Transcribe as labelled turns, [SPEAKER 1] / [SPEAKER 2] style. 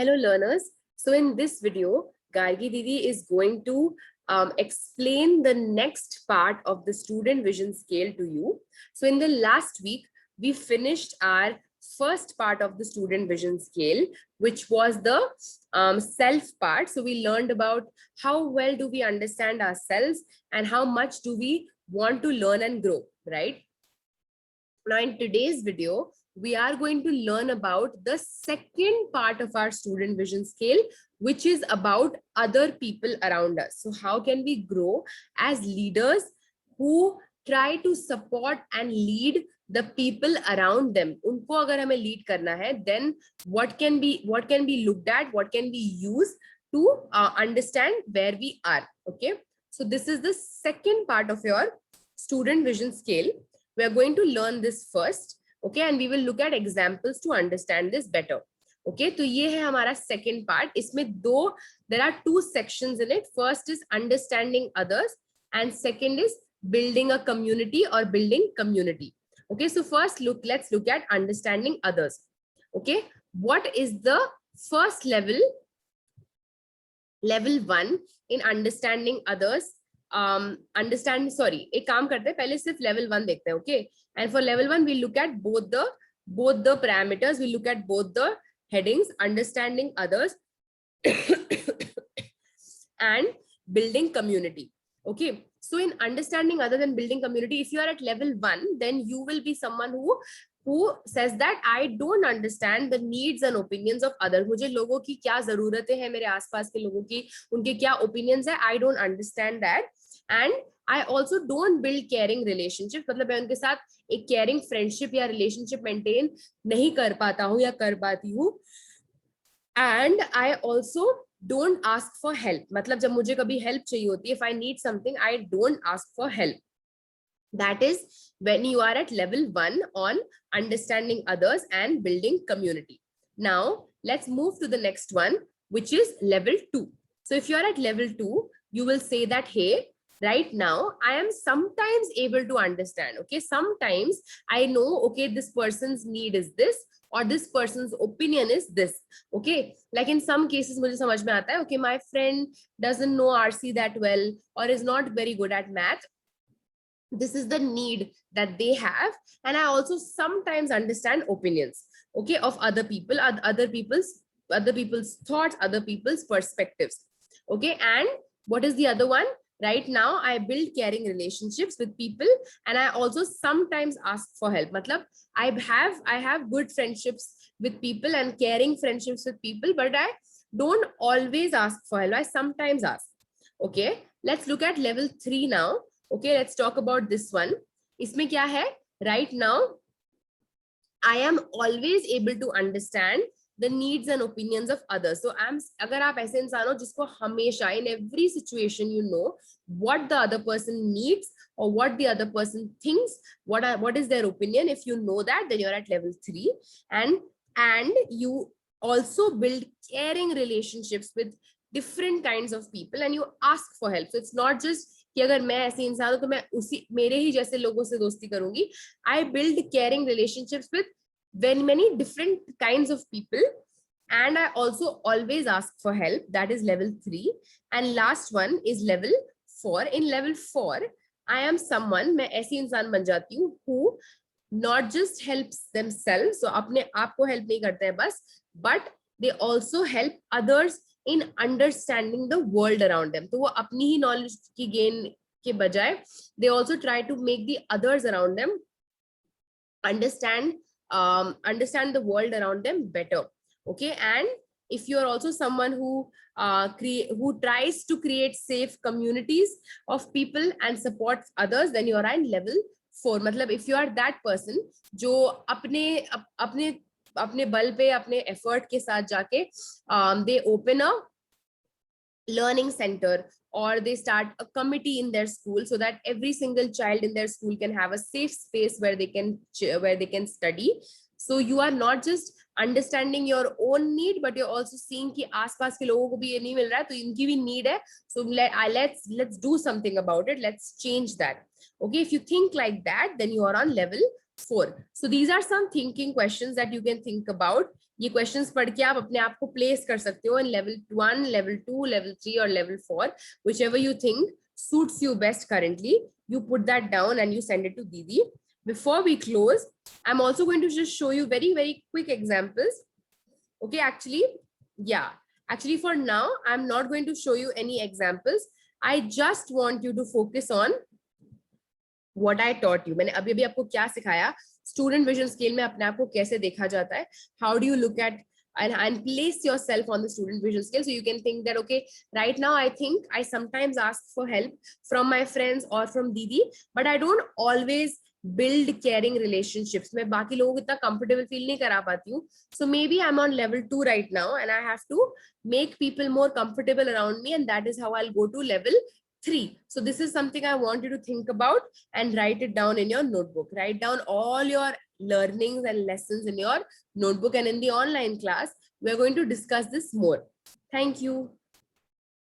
[SPEAKER 1] Hello learners. So in this video, Gargi Didi is going to explain the next part of the student vision scale to you. So in the last week, we finished our first part of the student vision scale, which was the self part. So we learned about how well do we understand ourselves and how much do we want to learn and grow, right? Now in today's video, we are going to learn about the second part of our student vision scale, which is about other people around us. So how can we grow as leaders who try to support and lead the people around them? Unko agar hame lead karna hai, then what can be looked at, what can be used to understand where we are. Okay, so this is the second part of your student vision scale. We are going to learn this first, okay, and we will look at examples to understand this better. Okay, तो ये है हमारा second part. इसमें there are two sections in it. First is understanding others, and second is building a community or building community. Okay, so first let's look at understanding others. Okay, what is the first level? Level 1 in understanding others. एक काम करते हैं, पहले सिर्फ level 1 देखते हैं, okay? And for level 1 we look at both the parameters, we look at both the headings, understanding others and building community. Okay, so in understanding others and building community, if you are at level 1, then you will be someone who says that I don't understand the needs and opinions of others. मुझे लोगों की क्या जरूरतें हैं, मेरे आसपास के लोगों की उनके क्या opinions है, I don't understand that. And I also don't build caring relationships. मतलब मैं उनके साथ एक caring friendship या relationship maintain नहीं कर पाता हूँ या कर पाती हूँ. And I also don't ask for help. मतलब जब मुझे कभी help चाहिए होती है, if I need something, I don't ask for help. That is when you are at level 1 on understanding others and building community. Now let's move to the next one, which is level 2. So if you are at level 2, you will say that, hey, right now I am sometimes able to understand. Okay, sometimes I know, okay, this person's need is this, or this person's opinion is this. Okay, like in some cases मुझे समझ में आता है, okay, my friend doesn't know RC that well or is not very good at math. This is the need that they have, and I also sometimes understand opinions, okay, of other people, other people's thoughts, other people's perspectives. Okay, and what is the other one? Right now I build caring relationships with people, and I also sometimes ask for help. Matlab I have good friendships with people and caring friendships with people, but I don't always ask for help. I sometimes ask. Okay, let's look at level 3 now. Okay, let's talk about this one. इसमें क्या है? Right now, I am always able to understand the needs and opinions of others. So अगर आप ऐसे इंसान हो जिसको हमेशा in every situation you know what the other person needs or what the other person thinks, what is their opinion. If you know that, then you're at level 3, and you also build caring relationships with different kinds of people, and you ask for help. So it's not just कि अगर मैं ऐसी इंसान हूं तो मैं उसी मेरे ही जैसे लोगों से दोस्ती करूंगी. I build caring relationships with very many different kinds of people, and I also always ask for help. That is level 3. And last one is level 4. In level 4, I am someone, मैं ऐसी इंसान बन जाती हूँ who not just helps themselves, so अपने आप को help नहीं करते हैं बस, but they also help others in understanding the world around them. तो वो अपनी ही knowledge की gain के बजाय they also try to make the others around them understand the world around them better. Okay, and if you are also someone who tries to create safe communities of people and supports others, then you are in level 4. मतलब if you are that person जो अपने बल पे अपने effort के साथ जाके they open a learning center, or they start a committee in their school so that every single child in their school can have a safe space where they can study. So you are not just understanding your own need, but you're also seeing कि आसपास के लोगों को भी ये नहीं मिल रहा है तो इनकी भी need है. So let's do something about it. Let's change that. Okay, if you think like that, then you are on level 4. So these are some thinking questions that you can think about. ये questions पढ़ के आप अपने आप को place कर सकते हो इन लेवल 1, लेवल 2, लेवल 3 और level 4, whichever you think suits you best currently. You put that down and you send it to Didi. Before we close, I'm also going to just show you very, very quick examples. Okay, actually, yeah. Actually, for now, I'm not going to show you any examples. I just want you to focus on what I taught you. मैंने अभी अभी आपको क्या सिखाया, student vision scale में अपने आप को कैसे देखा जाता है, how do you look at and place yourself on the student vision scale, so you can think that okay, right now I think I sometimes ask for help from my friends or from Didi, but I don't always build caring relationships. मैं बाकी लोगों को इतना comfortable feel नहीं करा पाती हूँ. So maybe I'm on level 2 right now and I have to make people more comfortable around me, and that is how I'll go to level 3. So this is something I want you to think about and write it down in your notebook. Write down all your learnings and lessons in your notebook, and in the online class, we're going to discuss this more. Thank you.